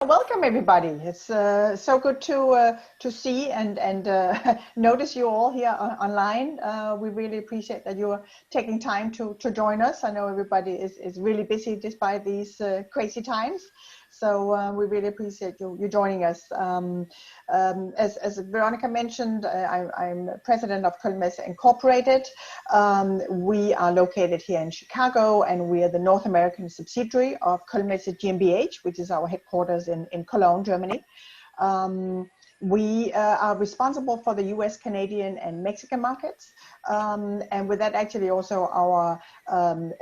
Welcome everybody. It's so good to see and notice you all here online. We really appreciate that you're taking time to join us. I know everybody is really busy despite these crazy times. So we really appreciate you joining us. As Veronica mentioned, I'm president of Kölnmesse Incorporated. We are located here in Chicago, and we are the North American subsidiary of Kölnmesse GmbH, which is our headquarters in Cologne, Germany. We are responsible for the US, Canadian, and Mexican markets. And with that, actually also our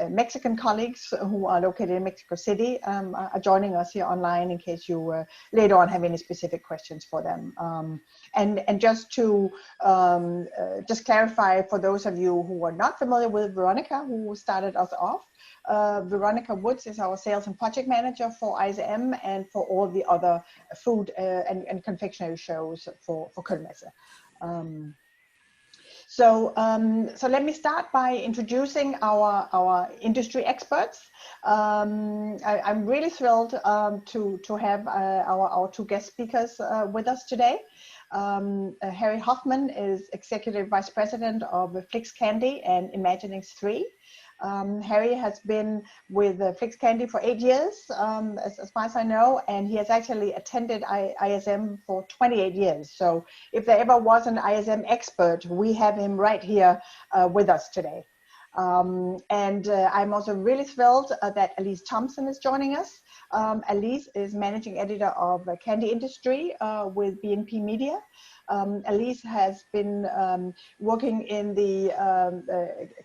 Mexican colleagues who are located in Mexico City are joining us here online in case you later on have any specific questions for them. And just to just clarify for those of you who are not familiar with Veronica, who started us off, Veronica Woods is our sales and project manager for ISM and for all the other food and confectionery shows for Kölnmesse. So let me start by introducing our industry experts. I'm really thrilled to have our two guest speakers with us today. Harry Hoffman is Executive Vice President of Flix Candy and Imaginings 3. Harry has been with Flix Candy for 8 years, as far as I know, and he has actually attended ISM for 28 years. So if there ever was an ISM expert, we have him right here with us today. And I'm also really thrilled that Alyse Thompson is joining us. Alyse is Managing Editor of Candy Industry with BNP Media. Alyse has been working in the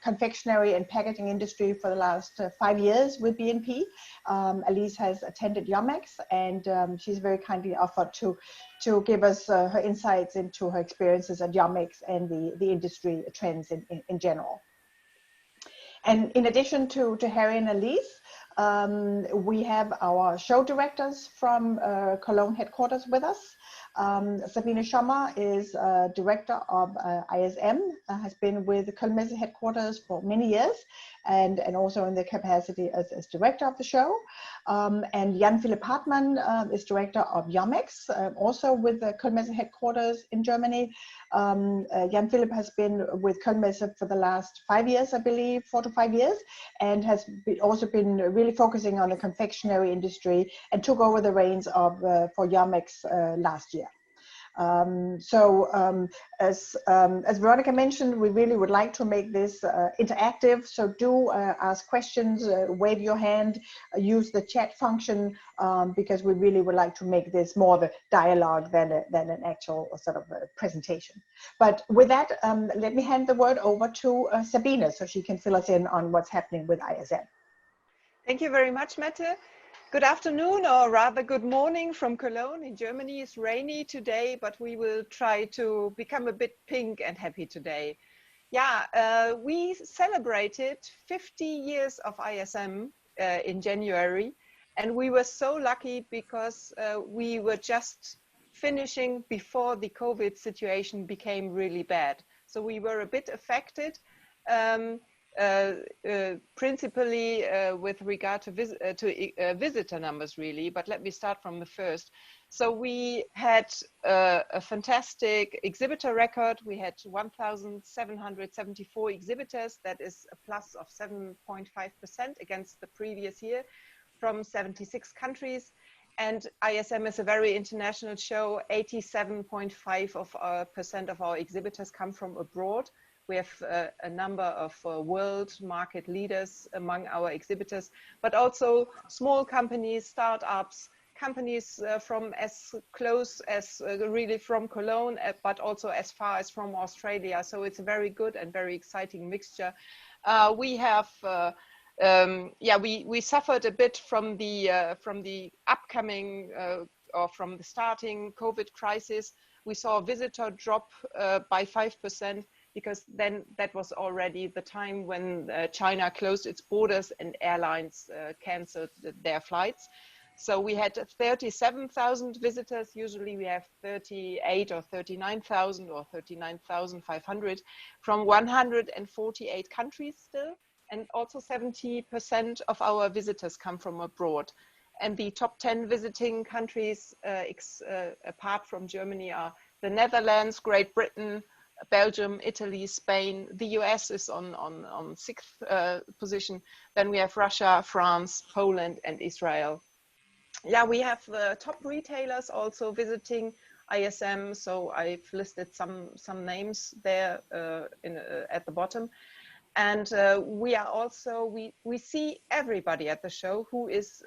confectionery and packaging industry for the last 5 years with BNP. Alyse has attended yummex, and she's very kindly offered to give us her insights into her experiences at yummex and the industry trends in general. And in addition to Harry and Alyse, we have our show directors from Cologne headquarters with us. Sabine Schommer is director of ISM, has been with the Kölnmesse headquarters for many years, and also in the capacity as director of the show. And Philipp Hartmann is director of yummex, also with the Kölnmesse headquarters in Germany. Philipp has been with Kölnmesse for the last 5 years, I believe, 4 to 5 years, and has also been really focusing on the confectionery industry and took over the reins of for yummex last year. As Veronica mentioned, we really would like to make this interactive. So do ask questions, wave your hand, use the chat function, because we really would like to make this more of a dialogue than an actual sort of presentation. But with that, let me hand the word over to Sabine so she can fill us in on what's happening with ISM. Thank you very much, Mette. Good afternoon, or rather good morning from Cologne in Germany. It's rainy today, but we will try to become a bit pink and happy today. Yeah, we celebrated 50 years of ISM in January, and we were so lucky because we were just finishing before the COVID situation became really bad. So we were a bit affected. Principally with regard to visitor numbers, really, but let me start from the first. So we had a fantastic exhibitor record. We had 1,774 exhibitors. That is a plus of 7.5% against the previous year from 76 countries. And ISM is a very international show. 87.5% of our exhibitors come from abroad. We have a number of world market leaders among our exhibitors, but also small companies, startups, companies from as close as really from Cologne, but also as far as from Australia. So it's a very good and very exciting mixture. We have, we suffered a bit from the upcoming or from the starting COVID crisis. We saw a visitor drop by 5%. Because then that was already the time when China closed its borders and airlines canceled their flights. So we had 37,000 visitors. Usually we have 38 or 39,000 or 39,500 from 148 countries still. And also 70% of our visitors come from abroad. And the top 10 visiting countries apart from Germany are the Netherlands, Great Britain, Belgium, Italy, Spain. The US is on sixth position. Then we have Russia, France, Poland, and Israel. Yeah, we have top retailers also visiting ISM. So I've listed some names there at the bottom. And we are also, we see everybody at the show who is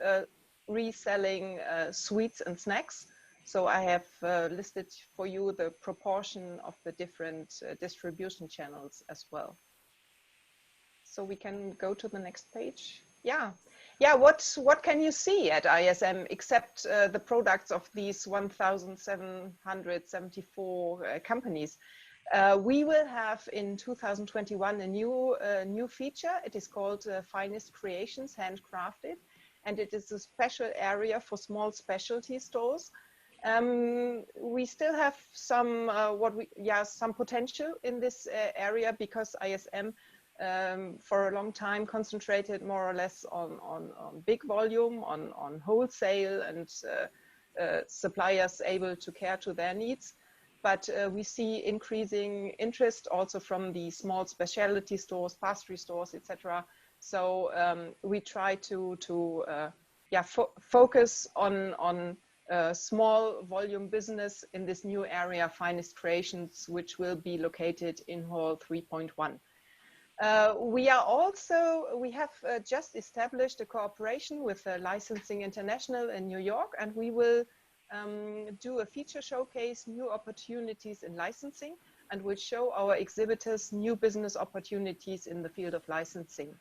reselling sweets and snacks. So I have listed for you the proportion of the different distribution channels as well. So we can go to the next page. Yeah. Yeah, what can you see at ISM except the products of these 1,774 companies? We will have in 2021 a new feature. It is called Finest Creations, Handcrafted, and it is a special area for small specialty stores. We still have some some potential in this area because ISM for a long time concentrated more or less on big volume, on wholesale and suppliers able to care to their needs. But we see increasing interest also from the small specialty stores, pastry stores, etc. So we try to focus on small volume business in this new area, Finest Creations, which will be located in Hall 3.1. We have just established a cooperation with Licensing International in New York, and we will do a feature showcase, new opportunities in licensing, and will show our exhibitors new business opportunities in the field of licensing.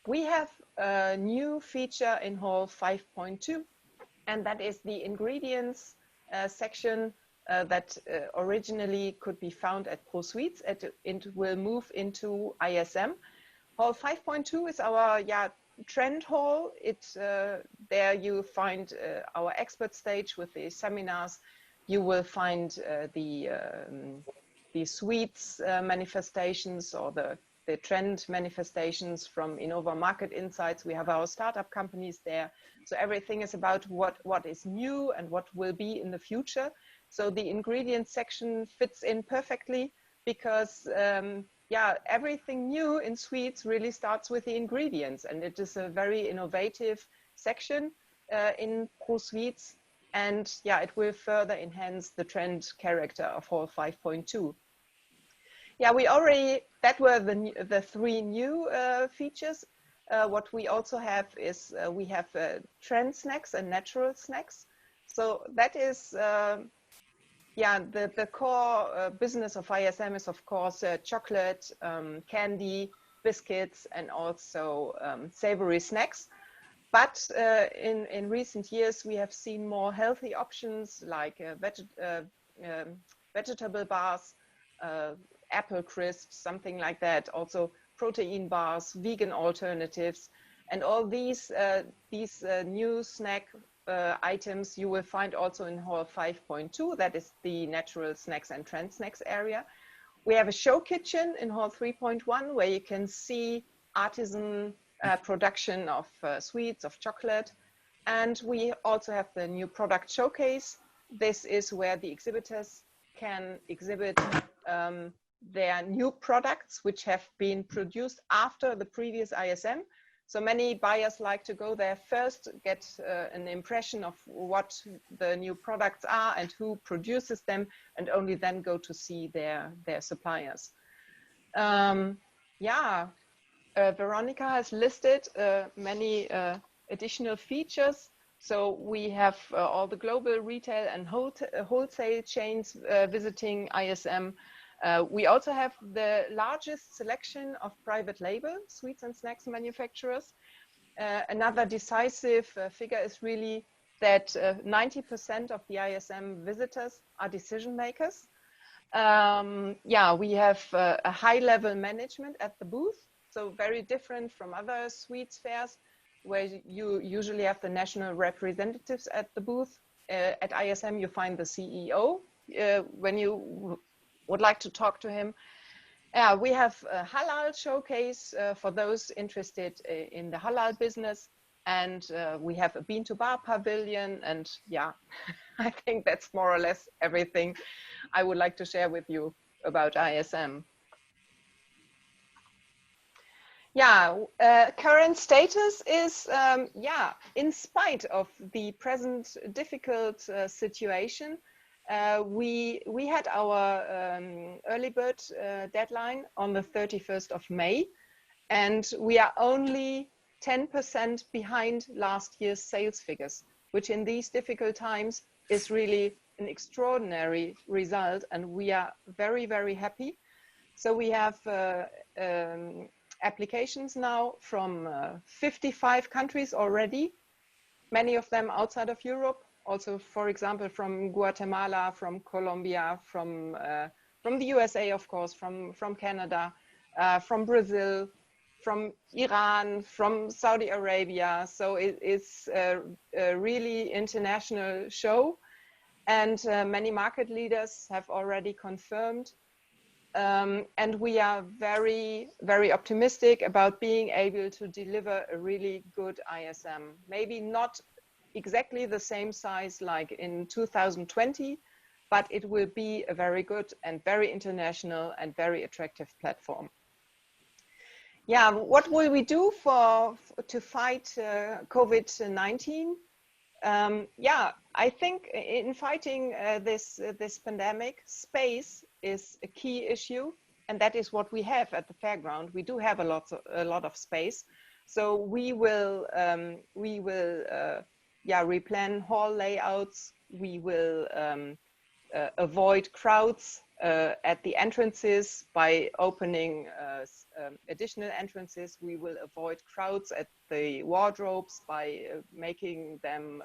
We have a new feature in Hall 5.2, and that is the ingredients section that originally could be found at ProSuites. It will move into ISM. Hall 5.2 is our trend hall. There you find our expert stage with the seminars. You will find the sweets manifestations or the trend manifestations from Innova Market Insights. We have our startup companies there. So everything is about what is new and what will be in the future. So the ingredients section fits in perfectly because everything new in sweets really starts with the ingredients, and it is a very innovative section in ProSuites, and it will further enhance the trend character of Hall 5.2. Yeah, that were the three new features. What we also have is we have trend snacks and natural snacks. So that is the core business of ISM is, of course, chocolate, candy, biscuits, and also savory snacks. But in recent years, we have seen more healthy options like vegetable bars, apple crisps, something like that. Also protein bars, vegan alternatives, and all these new snack items you will find also in Hall 5.2. That is the natural snacks and trend snacks area. We have a show kitchen in Hall 3.1 where you can see artisan production of sweets, of chocolate. And we also have the new product showcase. This is where the exhibitors can exhibit their new products which have been produced after the previous ISM. So many buyers like to go there first, get an impression of what the new products are and who produces them, and only then go to see their suppliers. Veronica has listed many additional features. So we have all the global retail and wholesale chains visiting ISM. We also have the largest selection of private label sweets and snacks manufacturers. Another decisive figure is really that 90% of the ISM visitors are decision makers. We have a high level management at the booth. So very different from other sweets fairs where you usually have the national representatives at the booth. At ISM, you find the CEO when you would like to talk to him. We have a halal showcase for those interested in the halal business. and we have a bean to bar pavilion, and yeah, I think that's more or less everything I would like to share with you about ISM. Yeah, current status is, yeah, in spite of the present difficult situation, we had our early bird deadline on the 31st of May, and we are only 10% behind last year's sales figures, which in these difficult times is really an extraordinary result, and we are very, very happy. So we have applications now from 55 countries already, many of them outside of Europe, also, for example, from Guatemala, from Colombia, from the USA, of course, from Canada, from Brazil, from Iran, from Saudi Arabia. So it's a really international show, and many market leaders have already confirmed. And we are very, very optimistic about being able to deliver a really good ISM. Maybe not exactly the same size like in 2020, but it will be a very good and very international and very attractive platform. Yeah, what will we do to fight COVID-19? Yeah, I think in fighting this pandemic, space is a key issue, and that is what we have at the fairground. We do have a lot of space, so we will yeah, replan hall layouts. We will avoid crowds at the entrances by opening additional entrances. We will avoid crowds at the wardrobes by making them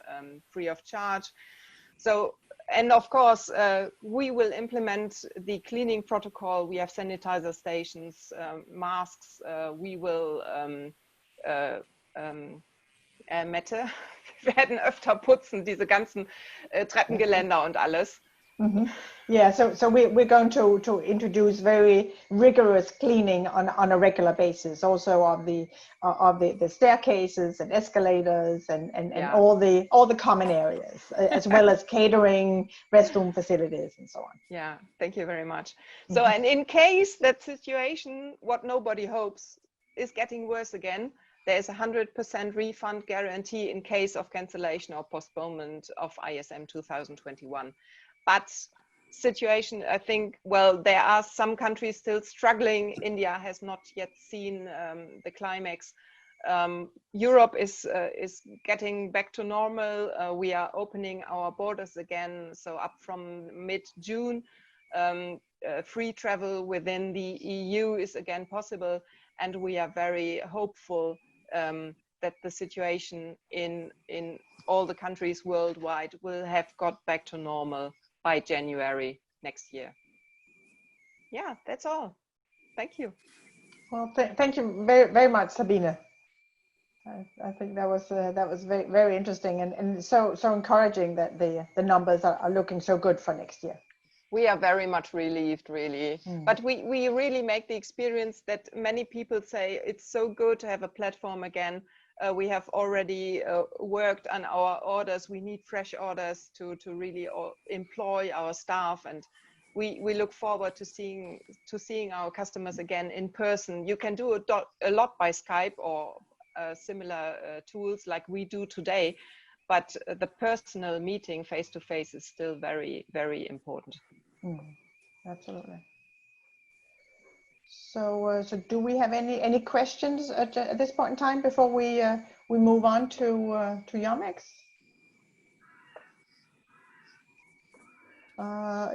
free of charge. So, and of course, we will implement the cleaning protocol. We have sanitizer stations, masks. We will Mette, wir werden öfter putzen, diese ganzen Treppengeländer und alles. Mm-hmm. Yeah, so we're going to introduce very rigorous cleaning on a regular basis, also of the staircases and escalators and yeah, all the common areas, as well as catering, restroom facilities, and so on. Yeah, thank you very much. So, and in case that situation, what nobody hopes, is getting worse again, there is a 100% refund guarantee in case of cancellation or postponement of ISM 2021. But situation, I think, well, there are some countries still struggling. India has not yet seen the climax. Europe is getting back to normal. We are opening our borders again. So up from mid-June, free travel within the EU is again possible. And we are very hopeful that the situation in all the countries worldwide will have got back to normal by January next year. Yeah, that's all. Thank you. Well, thank you very much, Sabine. I think that was very, very interesting and so encouraging that the numbers are looking so good for next year. We are very much relieved, really. But we really make the experience that many people say it's so good to have a platform again. We have already worked on our orders. We need fresh orders to really employ our staff, and we look forward to seeing our customers again in person. You can do a lot by Skype or similar tools like we do today, but the personal meeting face to face is still very, very important. Absolutely. So do we have any questions at this point in time before we move on to yummex?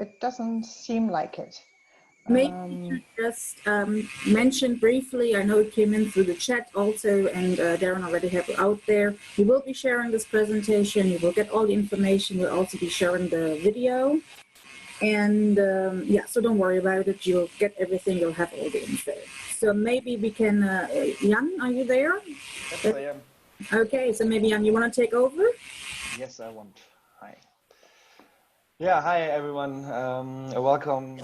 It doesn't seem like it. Maybe just mention briefly, I know it came in through the chat also, and Darren already have it out there. We will be sharing this presentation. You will get all the information. We'll also be sharing the video. And yeah, so don't worry about it. You'll get everything. You'll have all the info. So maybe we can, Jan, are you there? Yes, I am. Okay, so maybe Jan, you want to take over? Yes, I want. Hi. Yeah, hi everyone. Welcome.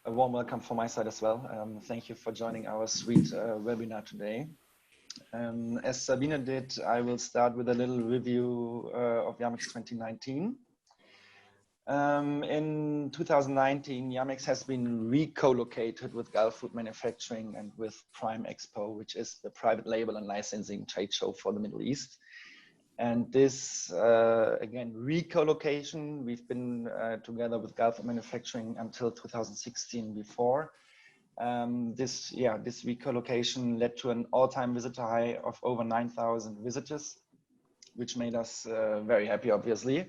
A warm welcome from my side as well. Thank you for joining our sweet webinar today. As Sabine did, I will start with a little review of yummex 2019. In 2019, yummex has been re-co-located with Gulf Food Manufacturing and with Prime Expo, which is the private label and licensing trade show for the Middle East. And this, again, re-co-location, we've been together with Gulf Food Manufacturing until 2016 before. This re-co-location led to an all-time visitor high of over 9,000 visitors, which made us very happy, obviously.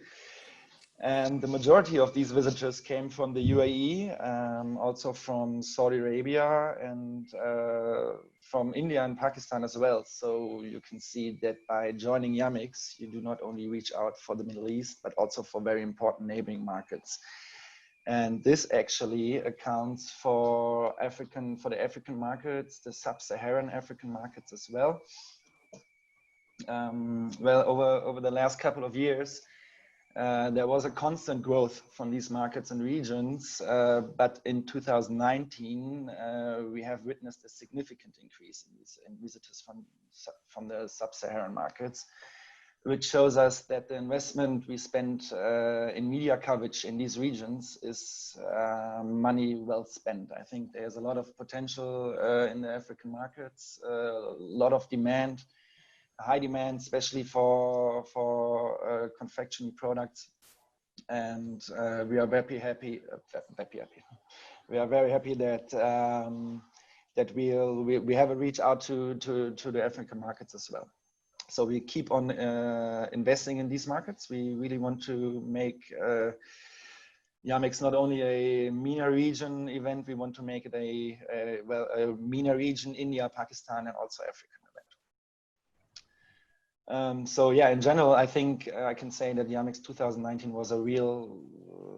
And the majority of these visitors came from the UAE, also from Saudi Arabia and from India and Pakistan as well. So you can see that by joining yummex, you do not only reach out for the Middle East, but also for very important neighboring markets. And this actually accounts for the African markets, the sub-Saharan African markets as well. Over the last couple of years, there was a constant growth from these markets and regions, but in 2019, we have witnessed a significant increase in visitors from the sub-Saharan markets, which shows us that the investment we spent in media coverage in these regions is money well spent. I think there's a lot of potential in the African markets, a lot of demand, high demand, especially for confectionery products, and we are very happy. We are very happy that that we have a reach out to the African markets as well. So we keep on investing in these markets. We really want to make yummex not only a MENA region event. We want to make it a MENA region, India, Pakistan, and also Africa. So yeah, in general, I think I can say that yummex 2019 was a real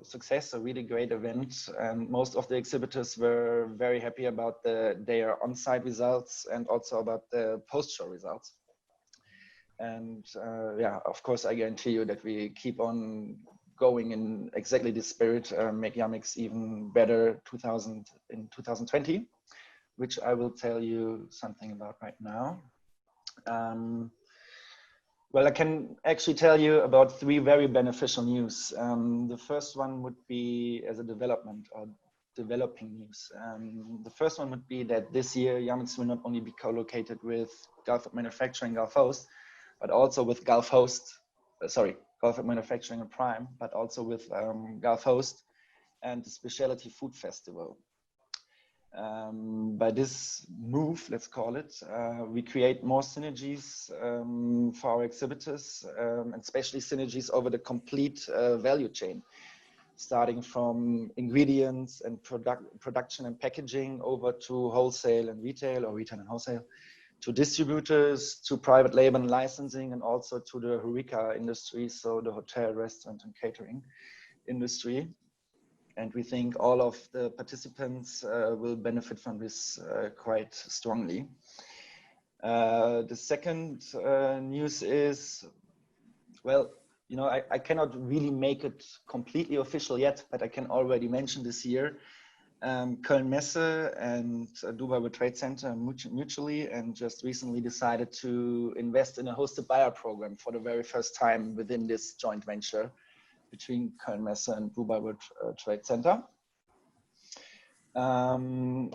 success, a really great event. And most of the exhibitors were very happy about their on-site results and also about the post-show results. And yeah, of course, I guarantee you that we keep on going in exactly this spirit, make yummex even better in 2020, which I will tell you something about right now. Well, I can actually tell you about 3 very beneficial news. The first one would be as a development or developing news. The first one would be that this year, yummex will not only be co-located with Gulf Manufacturing, Gulf Host, but also with Gulf Manufacturing and Prime, but also with Gulf Host and the Specialty Food Festival. By this move, let's call it, we create more synergies for our exhibitors, and especially synergies over the complete value chain, starting from ingredients and production and packaging over to wholesale and retail, or retail and wholesale, to distributors, to private label and licensing, and also to the HoReCa industry, so the hotel, restaurant, and catering industry. And we think all of the participants will benefit from this quite strongly. The second news is, well, you know, I cannot really make it completely official yet, but I can already mention this year, Köln Messe and Dubai World Trade Center mutually, and just recently decided to invest in a hosted buyer program for the very first time within this joint venture between Köln Messe and Dubai World Trade Center. The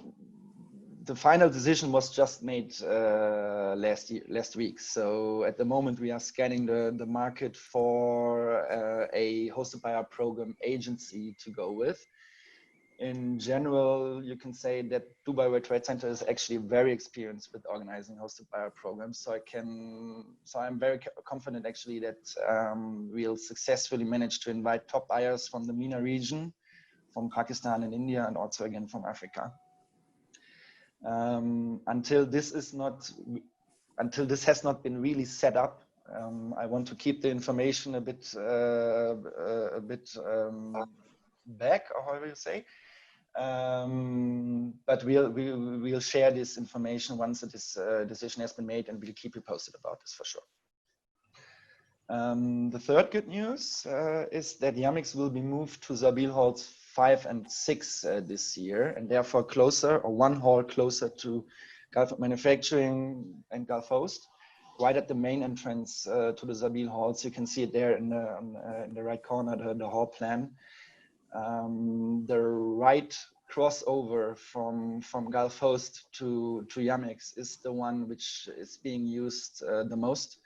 final decision was just made last week. So at the moment we are scanning the market for a hosted buyer program agency to go with. In general, you can say that Dubai World Trade Center is actually very experienced with organizing hosted buyer programs. So I'm very confident actually that we'll successfully manage to invite top buyers from the MENA region, from Pakistan and India, and also again from Africa. Until this has not been really set up, I want to keep the information a bit back, or however you say. But we'll share this information once this decision has been made, and we'll keep you posted about this for sure. The third good news is that yummex will be moved to Sabine halls 5 and 6 this year, and therefore closer, or one hall closer to Gulf Manufacturing and Gulf Host, right at the main entrance to the Sabine Hall. So you can see it there in the right corner, the hall plan. The right crossover from Gulf Host to yummex is the one which is being used the most,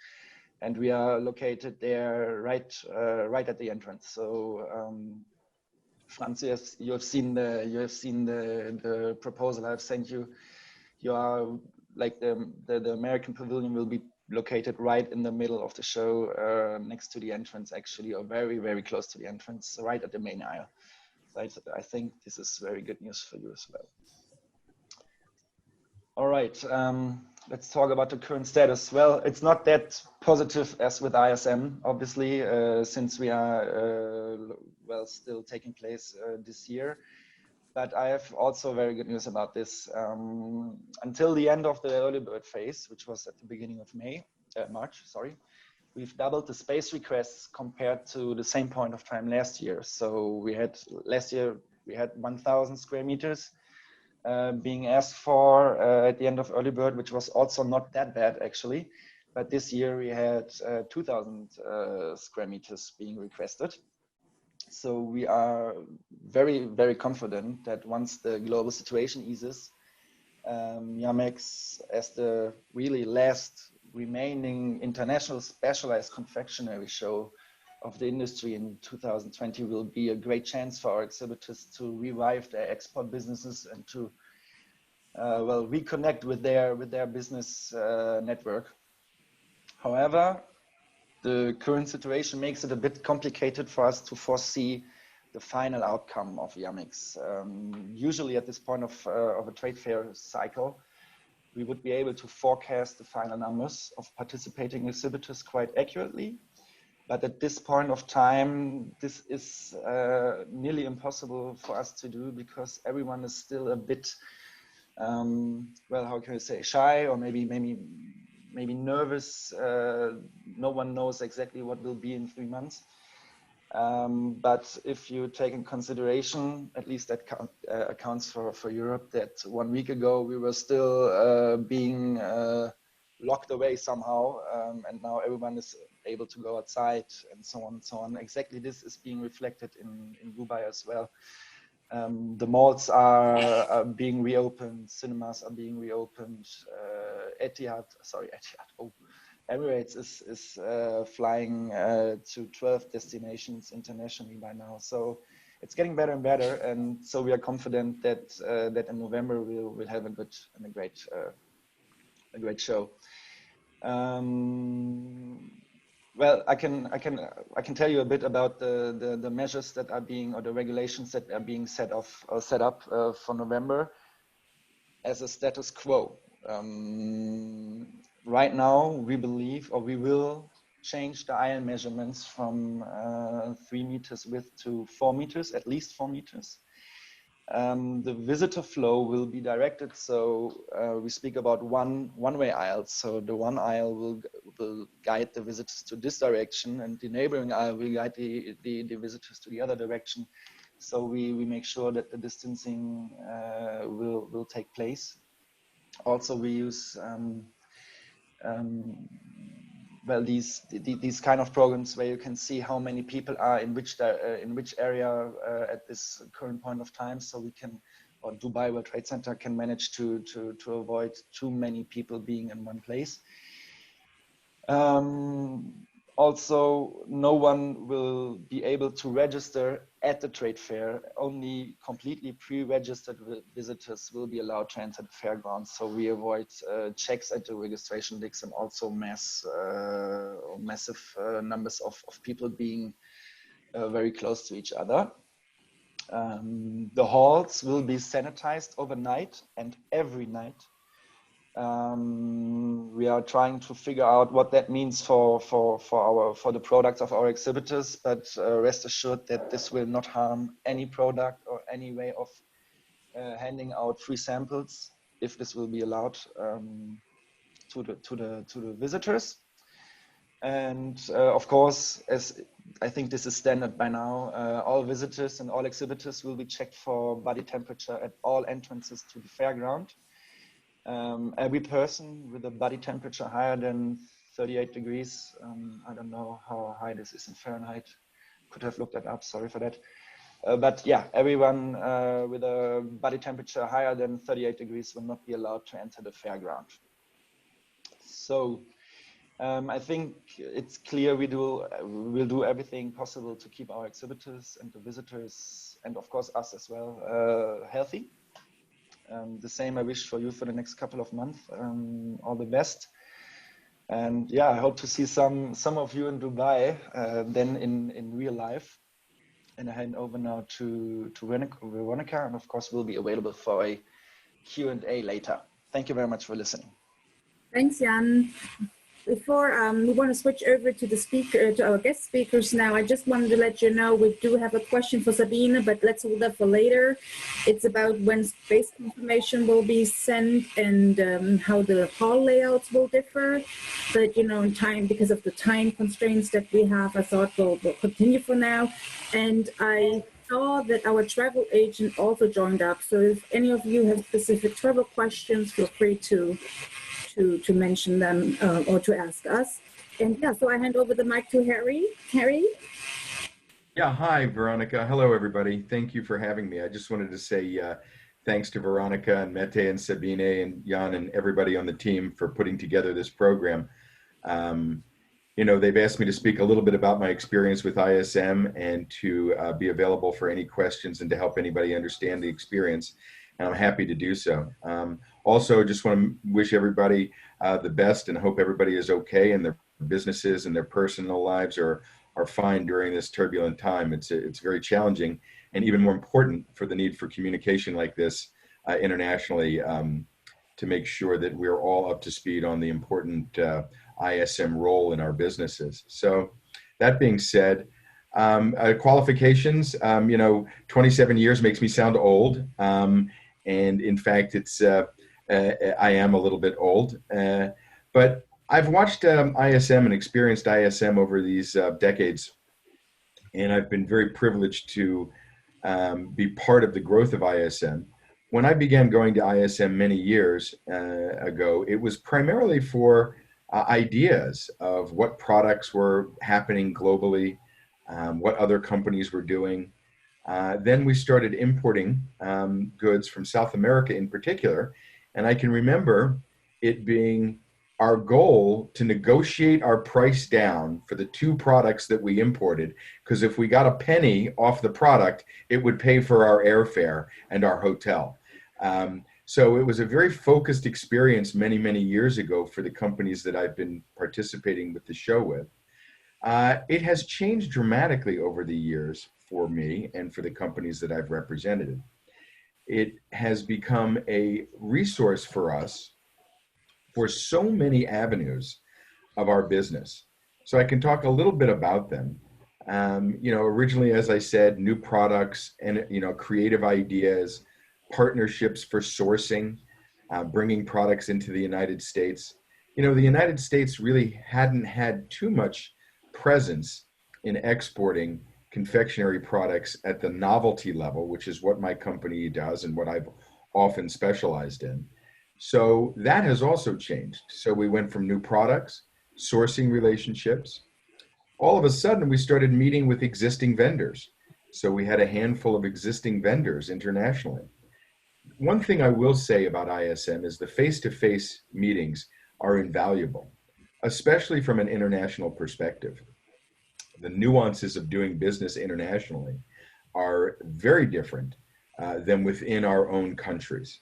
and we are located there right at the entrance. So Franz, you have seen the proposal I've sent you. You are like the American Pavilion will be located right in the middle of the show, next to the entrance, actually, or very, very close to the entrance, right at the main aisle. So I think this is very good news for you as well. All right, let's talk about the current status. Well, it's not that positive as with ISM, obviously, since we are well still taking place this year. But I have also very good news about this. Until the end of the early bird phase, which was at the beginning of March, sorry, we've doubled the space requests compared to the same point of time last year. So last year we had 1,000 square meters being asked for at the end of early bird, which was also not that bad actually. But this year we had 2,000 square meters being requested. So we are very, very confident that once the global situation eases, yummex, as the really last remaining international specialized confectionery show of the industry in 2020, will be a great chance for our exhibitors to revive their export businesses and to well, reconnect with their business network. However, the current situation makes it a bit complicated for us to foresee the final outcome of yummex. Usually at this point of a trade fair cycle, we would be able to forecast the final numbers of participating exhibitors quite accurately. But at this point of time, this is nearly impossible for us to do because everyone is still a bit, well, how can I say, shy or maybe nervous. No one knows exactly what will be in 3 months. But if you take in consideration, at least that accounts for Europe, that 1 week ago we were still being locked away somehow, and now everyone is able to go outside and so on and so on. Exactly this is being reflected in Dubai as well. The malls are being reopened, cinemas are being reopened, Emirates is flying to 12 destinations internationally by now. So it's getting better and better, and so we are confident that that in November we'll have a good and a great show. Well, I can tell you a bit about the measures that are being, or the regulations that are being set up for November as a status quo. Right now, we believe, or we will change the aisle measurements from 3 meters width to 4 meters, at least 4 meters. The visitor flow will be directed, so we speak about one-way aisles. So the one aisle will guide the visitors to this direction, and the neighboring aisle will guide the visitors to the other direction. So we make sure that the distancing will take place. Also, we use well, these kind of programs where you can see how many people are in which area at this current point of time, so we can, or Dubai World Trade Center can manage to avoid too many people being in one place. Also, no one will be able to register at the trade fair. Only completely pre-registered visitors will be allowed to enter the fairgrounds. So we avoid checks at the registration desks, and also massive numbers of people being very close to each other. The halls will be sanitized overnight and every night. We are trying to figure out what that means for the products of our exhibitors, but rest assured that this will not harm any product or any way of handing out free samples, if this will be allowed to the visitors. And of course, as I think this is standard by now, all visitors and all exhibitors will be checked for body temperature at all entrances to the fairground. Every person with a body temperature higher than 38 degrees, I don't know how high this is in Fahrenheit, could have looked that up, sorry for that. But yeah, everyone with a body temperature higher than 38 degrees will not be allowed to enter the fairground. So I think it's clear we'll do everything possible to keep our exhibitors and the visitors, and of course us as well, healthy. The same I wish for you for the next couple of months. All the best. And yeah, I hope to see some of you in Dubai then in real life. And I hand over now to Veronica, and of course we'll be available for a Q&A later. Thank you very much for listening. Thanks, Jan. Before we want to switch over to the speaker, to our guest speakers now, I just wanted to let you know we do have a question for Sabine, but let's hold that for later. It's about when space information will be sent and how the hall layouts will differ. But you know, in time, because of the time constraints that we have, I thought we'll continue for now. And I saw that our travel agent also joined up. So if any of you have specific travel questions, feel free to mention them or to ask us. And yeah, so I hand over the mic to Harry. Harry? Yeah, hi, Veronica. Hello, everybody. Thank you for having me. I just wanted to say thanks to Veronica and Mette and Sabine and Jan and everybody on the team for putting together this program. You know, they've asked me to speak a little bit about my experience with ISM and to be available for any questions and to help anybody understand the experience. And I'm happy to do so. Also, just want to wish everybody the best and hope everybody is okay and their businesses and their personal lives are fine during this turbulent time. It's very challenging and even more important for the need for communication like this internationally to make sure that we're all up to speed on the important ISM role in our businesses. So that being said, qualifications, you know, 27 years makes me sound old. And in fact, it's I am a little bit old, but I've watched ISM and experienced ISM over these decades, and I've been very privileged to be part of the growth of ISM. When I began going to ISM many years ago, it was primarily for ideas of what products were happening globally, what other companies were doing. Then we started importing goods from South America in particular. And I can remember it being our goal to negotiate our price down for the two products that we imported, because if we got a penny off the product, it would pay for our airfare and our hotel. So it was a very focused experience many, many years ago for the companies that I've been participating with the show with. It has changed dramatically over the years for me and for the companies that I've represented. It has become a resource for us for so many avenues of our business. So I can talk a little bit about them. You know, originally, as I said, new products and, you know, creative ideas, partnerships for sourcing, bringing products into the United States. You know, the United States really hadn't had too much presence in exporting confectionery products at the novelty level, which is what my company does and what I've often specialized in. So that has also changed. So we went from new products, sourcing relationships. All of a sudden, we started meeting with existing vendors. So we had a handful of existing vendors internationally. One thing I will say about ISM is the face-to-face meetings are invaluable, especially from an international perspective. The nuances of doing business internationally are very different than within our own countries.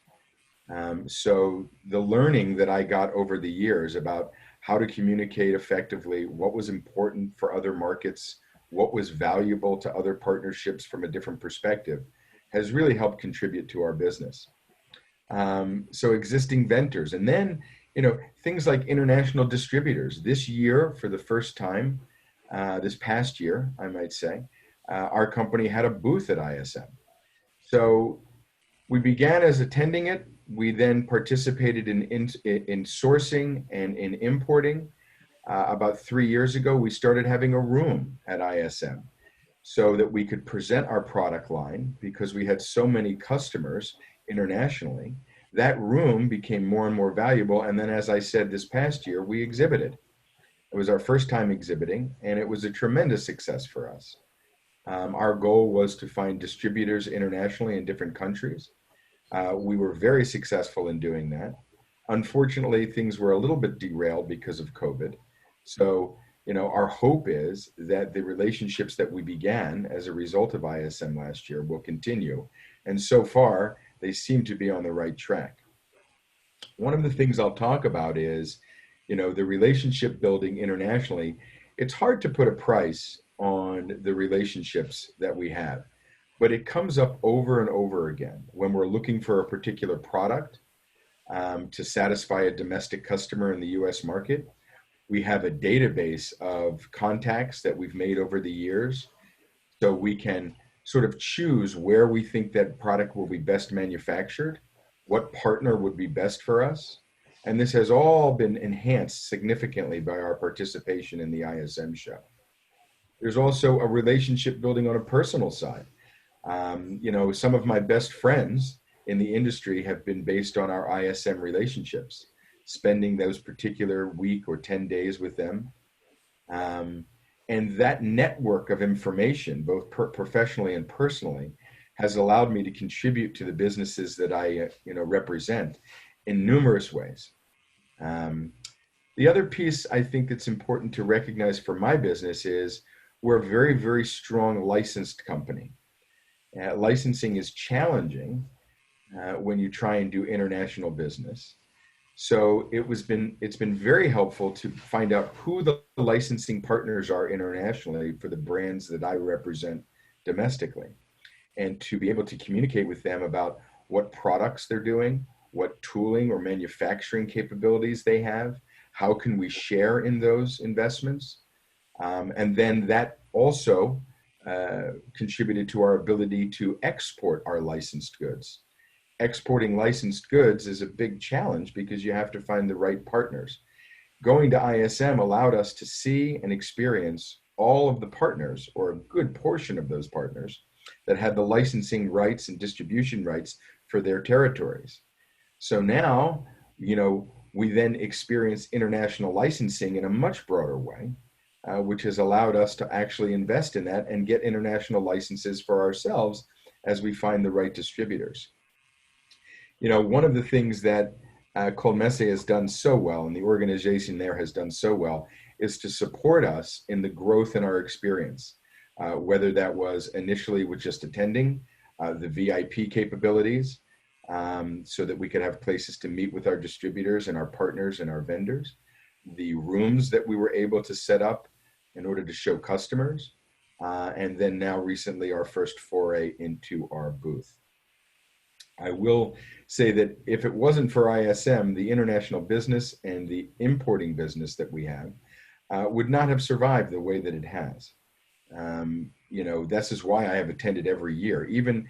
So the learning that I got over the years about how to communicate effectively, what was important for other markets, what was valuable to other partnerships from a different perspective, has really helped contribute to our business. So existing vendors, and then, you know, things like international distributors. This year, for the first time, this past year, I might say, our company had a booth at ISM. So we began as attending it. We then participated in sourcing and in importing. About 3 years ago, we started having a room at ISM so that we could present our product line, because we had so many customers internationally that room became more and more valuable. And then, as I said, this past year, we exhibited. It was our first time exhibiting, and it was a tremendous success for us. Our goal was to find distributors internationally in different countries. We were very successful in doing that. Unfortunately, things were a little bit derailed because of COVID. So, our hope is that the relationships that we began as a result of ISM last year will continue. And so far, they seem to be on the right track. One of the things I'll talk about is, the relationship building internationally. It's hard to put a price on the relationships that we have, but it comes up over and over again when we're looking for a particular product to satisfy a domestic customer in the US market. We have a database of contacts that we've made over the years, so we can sort of choose where we think that product will be best manufactured, what partner would be best for us. And this has all been enhanced significantly by our participation in the ISM show. There's also a relationship building on a personal side. Some of my best friends in the industry have been based on our ISM relationships, spending those particular week or 10 days with them. And that network of information, both professionally and personally, has allowed me to contribute to the businesses that I represent in numerous ways. The other piece I think that's important to recognize for my business is we're a very, very strong licensed company. Licensing is challenging when you try and do international business. So it's been very helpful to find out who the licensing partners are internationally for the brands that I represent domestically, and to be able to communicate with them about what products they're doing, what tooling or manufacturing capabilities they have, how can we share in those investments, and then that also contributed to our ability to export our licensed goods. Exporting licensed goods is a big challenge because you have to find the right partners. Going to ISM allowed us to see and experience all of the partners, or a good portion of those partners, that had the licensing rights and distribution rights for their territories. So now, we then experience international licensing in a much broader way, which has allowed us to actually invest in that and get international licenses for ourselves as we find the right distributors. One of the things that Colmesse has done so well, and the organization there has done so well, is to support us in the growth in our experience, whether that was initially with just attending, the VIP capabilities, so that we could have places to meet with our distributors and our partners and our vendors, the rooms that we were able to set up in order to show customers, and then now recently our first foray into our booth. I will say that if it wasn't for ISM, the international business and the importing business that we have would not have survived the way that it has. This is why I have attended every year, even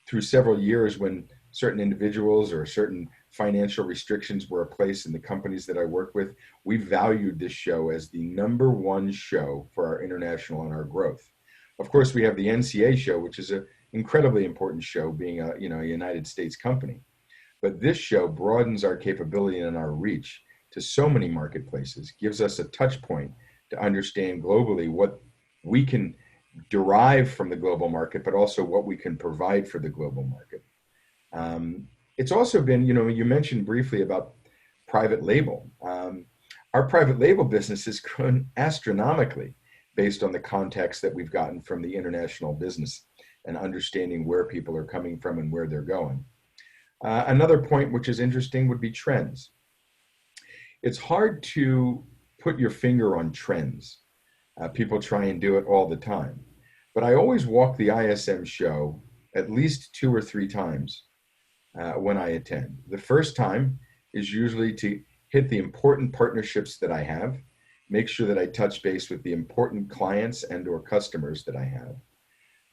through several years when certain individuals or certain financial restrictions were placed in the companies that I work with. We valued this show as the #1 show for our international and our growth. Of course, we have the NCA show, which is an incredibly important show, being a United States company. But this show broadens our capability and our reach to so many marketplaces, gives us a touch point to understand globally what we can derive from the global market, but also what we can provide for the global market. It's also been, you mentioned briefly about private label. Our private label business has grown astronomically based on the contacts that we've gotten from the international business and understanding where people are coming from and where they're going. Another point which is interesting would be trends. It's hard to put your finger on trends. People try and do it all the time. But I always walk the ISM show at least 2 or 3 times when I attend. The first time is usually to hit the important partnerships that I have, make sure that I touch base with the important clients and or customers that I have.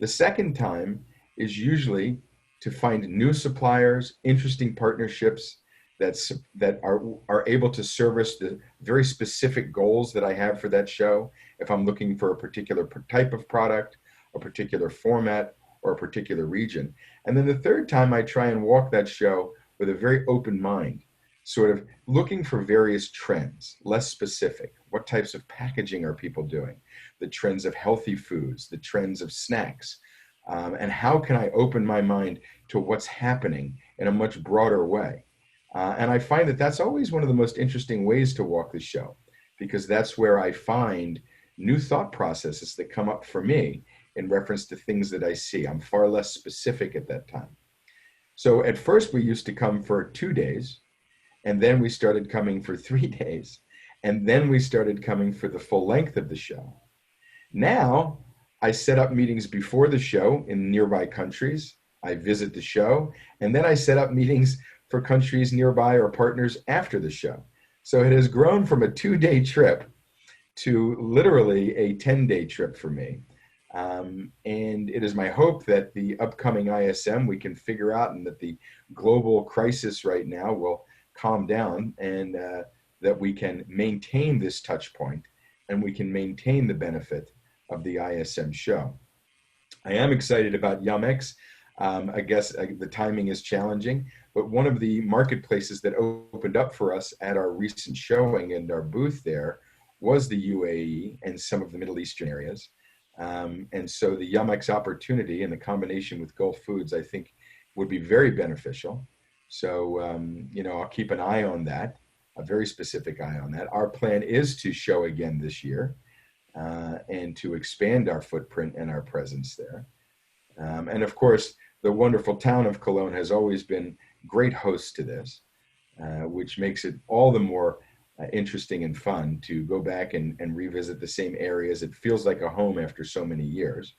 The second time is usually to find new suppliers, interesting partnerships that are able to service the very specific goals that I have for that show. If I'm looking for a particular type of product, a particular format, or a particular region. And then the third time I try and walk that show with a very open mind, sort of looking for various trends, less specific. What types of packaging are people doing? The trends of healthy foods, the trends of snacks, and how can I open my mind to what's happening in a much broader way? And I find that that's always one of the most interesting ways to walk the show, because that's where I find new thought processes that come up for me in reference to things that I see. I'm far less specific at that time. So at first we used to come for 2 days, and then we started coming for 3 days, and then we started coming for the full length of the show. Now I set up meetings before the show in nearby countries. I visit the show, and then I set up meetings for countries nearby or partners after the show. So it has grown from a 2-day trip to literally a 10-day trip for me. And it is my hope that the upcoming ISM we can figure out, and that the global crisis right now will calm down, and that we can maintain this touch point, and we can maintain the benefit of the ISM show. I am excited about yummex. I guess the timing is challenging, but one of the marketplaces that opened up for us at our recent showing and our booth there was the UAE and some of the Middle Eastern areas. And so the yummex opportunity and the combination with Gulf Foods, I think, would be very beneficial. So, I'll keep an eye on that, a very specific eye on that. Our plan is to show again this year and to expand our footprint and our presence there. And of course, the wonderful town of Cologne has always been great hosts to this, which makes it all the more interesting and fun to go back and revisit the same areas. It feels like a home after so many years.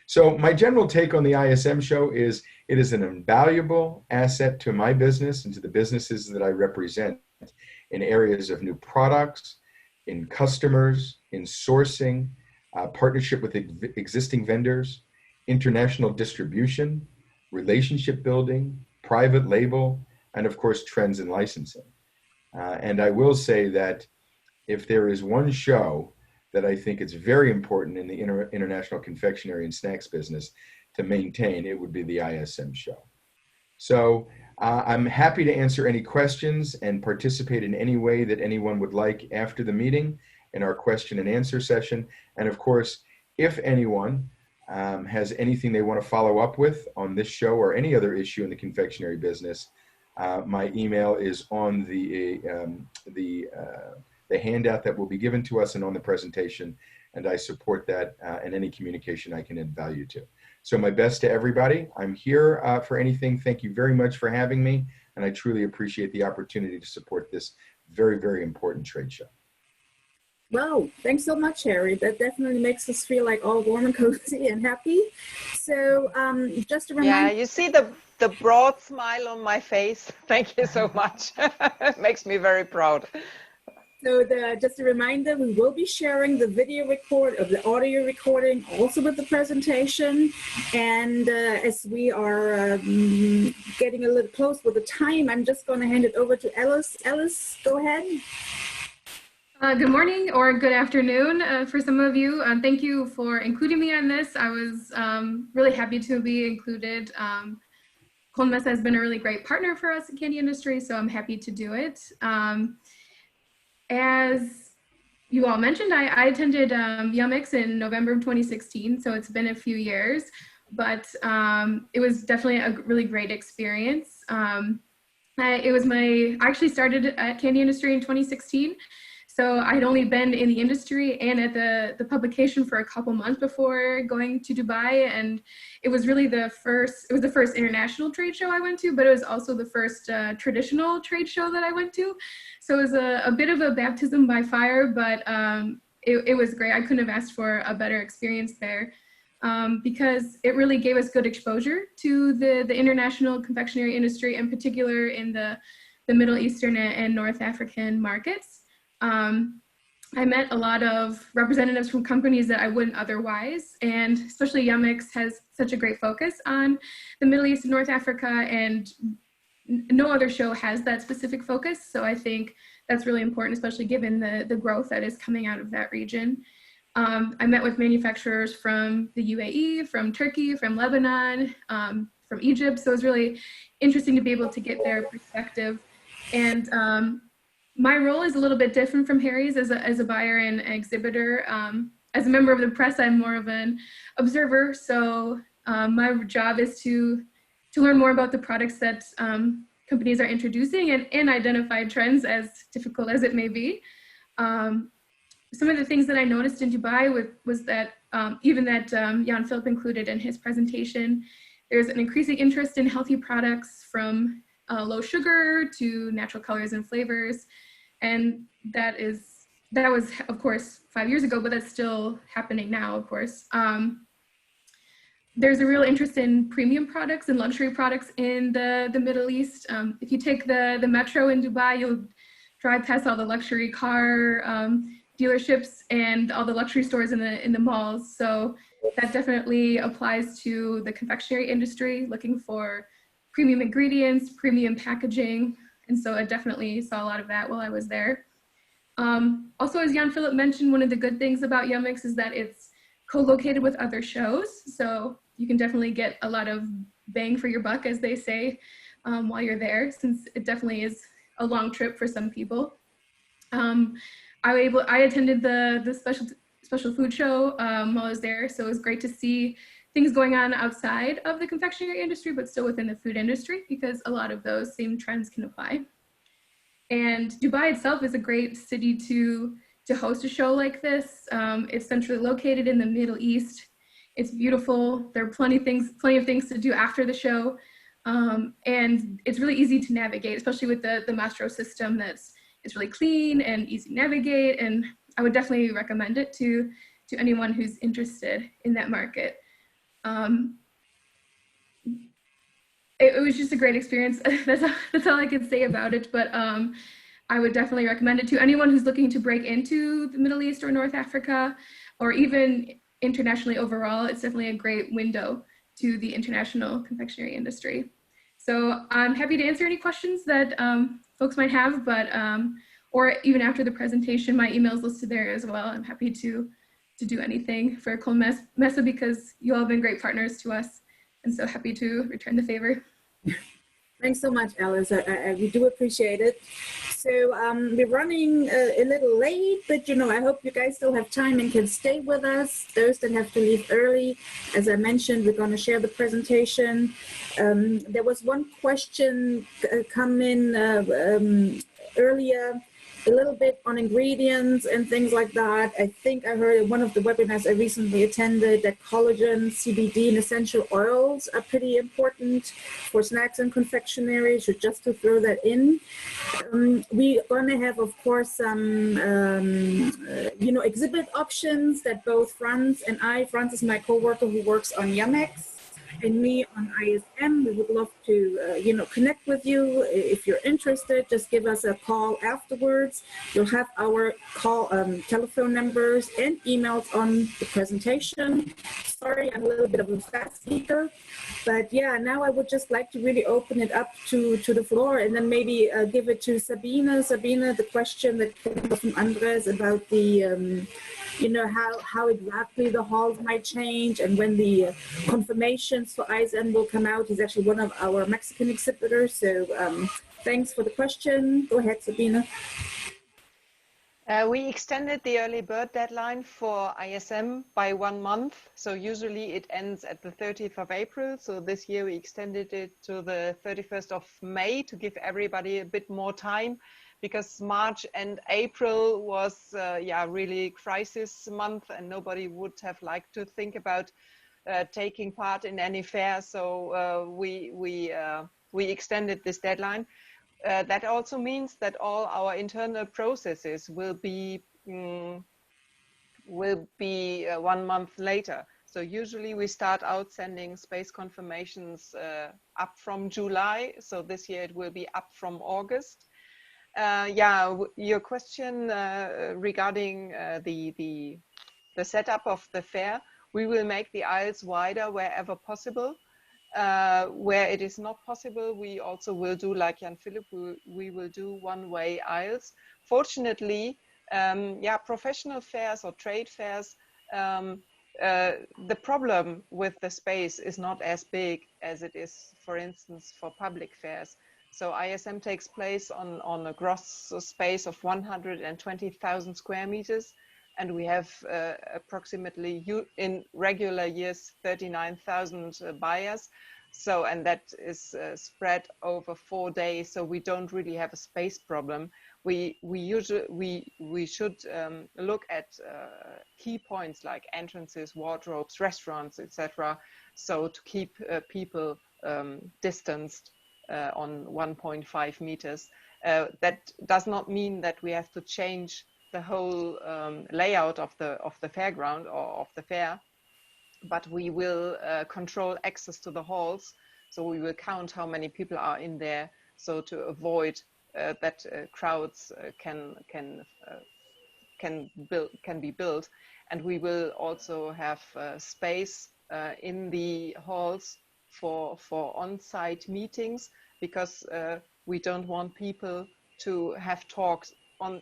So my general take on the ISM show is it is an invaluable asset to my business and to the businesses that I represent in areas of new products, in customers, in sourcing, partnership with existing vendors, international distribution, relationship building, private label, and of course, trends and licensing. And I will say that if there is one show that I think it's very important in the international confectionery and snacks business to maintain, it would be the ISM show. So I'm happy to answer any questions and participate in any way that anyone would like after the meeting in our question and answer session. And of course, if anyone has anything they want to follow up with on this show or any other issue in the confectionery business, my email is on the handout that will be given to us and on the presentation, and I support that and any communication I can add value to. So my best to everybody. I'm here for anything. Thank you very much for having me, and I truly appreciate the opportunity to support this very, very important trade show. Well, thanks so much, Harry. That definitely makes us feel like all warm and cozy and happy. So just a reminder. Yeah, you see the broad smile on my face. Thank you so much. It makes me very proud. So just a reminder, we will be sharing the video record of the audio recording also with the presentation. And as we are getting a little close with the time, I'm just going to hand it over to Alyse. Alyse, go ahead. Good morning or good afternoon for some of you. Thank you for including me on this. I was really happy to be included. Kohnmesse has been a really great partner for us in candy industry, so I'm happy to do it. As you all mentioned, I attended yummex in November of 2016, so it's been a few years, but it was definitely a really great experience. I actually started at candy industry in 2016. So I had only been in the industry and at the publication for a couple months before going to Dubai, and it was really the first international trade show I went to, but it was also the first traditional trade show that I went to. So it was a bit of a baptism by fire, but it was great. I couldn't have asked for a better experience there because it really gave us good exposure to the international confectionery industry, in particular in the Middle Eastern and North African markets. I met a lot of representatives from companies that I wouldn't otherwise, and especially yummex has such a great focus on the Middle East and North Africa, and no other show has that specific focus. So I think that's really important, especially given the growth that is coming out of that region. I met with manufacturers from the UAE, from Turkey, from Lebanon, from Egypt. So it was really interesting to be able to get their perspective. And my role is a little bit different from Harry's as a buyer and exhibitor. As a member of the press, I'm more of an observer. So my job is to learn more about the products that companies are introducing and identify trends, as difficult as it may be. Some of the things that I noticed in Dubai was that even that Jan Philipp included in his presentation, there's an increasing interest in healthy products from low sugar to natural colors and flavors. And that was, of course, 5 years ago, but that's still happening now, of course. There's a real interest in premium products and luxury products in the Middle East. If you take the metro in Dubai, you'll drive past all the luxury car dealerships and all the luxury stores in the malls. So that definitely applies to the confectionery industry, looking for premium ingredients, premium packaging. And so I definitely saw a lot of that while I was there. Also, as Jan Philipp mentioned, one of the good things about Yummex is that it's co-located with other shows. So you can definitely get a lot of bang for your buck, as they say, while you're there, since it definitely is a long trip for some people. I attended the special food show while I was there. So it was great to see things going on outside of the confectionery industry, but still within the food industry, because a lot of those same trends can apply. And Dubai itself is a great city to host a show like this. It's centrally located in the Middle East. It's beautiful. There are plenty of things to do after the show. And it's really easy to navigate, especially with the metro system it's really clean and easy to navigate. And I would definitely recommend it to anyone who's interested in that market. It was just a great experience. That's all I can say about it. But I would definitely recommend it to anyone who's looking to break into the Middle East or North Africa, or even internationally overall. It's definitely a great window to the international confectionery industry. So I'm happy to answer any questions that folks might have, but or even after the presentation, my email is listed there as well. I'm happy to do anything for Messe, because you all have been great partners to us, and so happy to return the favor. Thanks so much, Alyse. We do appreciate it. So we're running a little late, but I hope you guys still have time and can stay with us. Those that have to leave early, as I mentioned, we're going to share the presentation. There was one question come in earlier, a little bit on ingredients and things like that. I think I heard in one of the webinars I recently attended that collagen, CBD, and essential oils are pretty important for snacks and confectionery, so just to throw that in. We're going to have, of course, some, exhibit options that both Franz and Franz is my co-worker who works on Yummex, and me on ISM. We would love to, connect with you. If you're interested, just give us a call afterwards. You'll have our telephone numbers and emails on the presentation. Sorry, I'm a little bit of a fast speaker, but yeah, now I would just like to really open it up to the floor, and then maybe give it to Sabine. Sabine, the question that came from Andres about the how exactly the halls might change and when the confirmations for ISM will come out. He's actually one of our Mexican exhibitors. So thanks for the question. Go ahead, Sabine. We extended the early bird deadline for ISM by 1 month. So usually it ends at the 30th of April. So this year we extended it to the 31st of May to give everybody a bit more time, because March and April was really crisis month, and nobody would have liked to think about taking part in any fair. So we extended this deadline. That also means that all our internal processes will be 1 month later. So usually we start out sending space confirmations up from July. So this year it will be up from August. Your question regarding the setup of the fair, we will make the aisles wider wherever possible. Where it is not possible, we also will do, like Jan Philipp, we will do one-way aisles. Fortunately, professional fairs or trade fairs the problem with the space is not as big as it is, for instance, for public fairs. So ISM takes place on a gross space of 120,000 square meters, and we have approximately in regular years 39,000 buyers. So, and that is spread over 4 days. So we don't really have a space problem. We should look at key points like entrances, wardrobes, restaurants, etc. So to keep people distanced on 1.5 meters. That does not mean that we have to change the whole layout of the fairground or of the fair, but we will control access to the halls. So we will count how many people are in there, so to avoid that crowds can be built. And we will also have space in the halls for on-site meetings, because we don't want people to have talks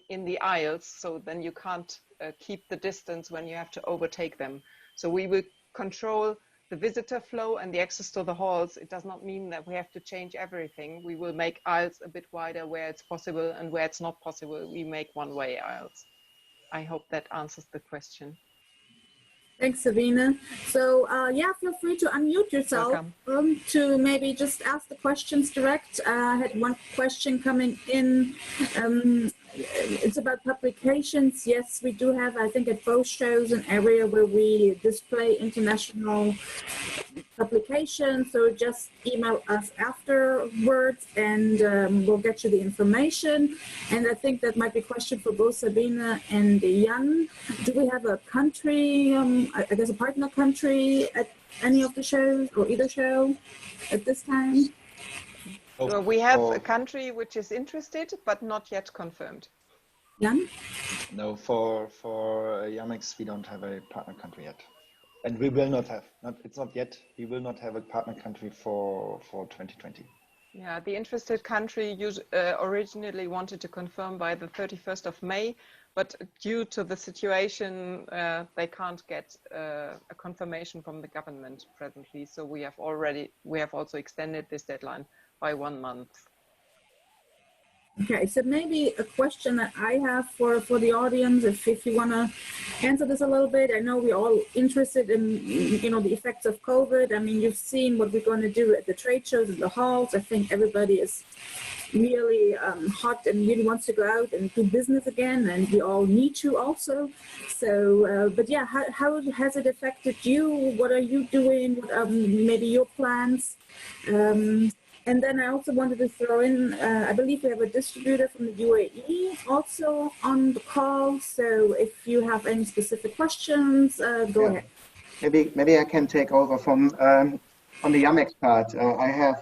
in the aisles, so then you can't keep the distance when you have to overtake them. So we will control the visitor flow and the access to the halls. It does not mean that we have to change everything. We will make aisles a bit wider where it's possible, and where it's not possible, we make one-way aisles. I hope that answers the question. Thanks, Sabine. So yeah, feel free to unmute yourself to maybe just ask the questions direct. I had one question coming in. It's about publications. Yes, we do have, I think at both shows, an area where we display international publications. So just email us afterwards and we'll get you the information. And I think that might be a question for both Sabine and Jan. Do we have a country, I guess a partner country at any of the shows or either show at this time? So we have a country which is interested, but not yet confirmed. Jan? No, for yummex, we don't have a partner country yet. And we will not have, it's not yet, we will not have a partner country for 2020. Yeah, the interested country originally wanted to confirm by the 31st of May, but due to the situation, they can't get a confirmation from the government presently. So we have also extended this deadline by 1 month. Okay, so maybe a question that I have for the audience, if you want to answer this a little bit. I know we're all interested in, you know, the effects of COVID. I mean, you've seen what we're going to do at the trade shows and the halls. I think everybody is really hot and really wants to go out and do business again, and we all need to also. So, but yeah, how has it affected you? What are you doing? What are maybe your plans? And then I also wanted to throw in, I believe we have a distributor from the UAE also on the call. So if you have any specific questions, go ahead. Maybe I can take over from on the yummex part. I have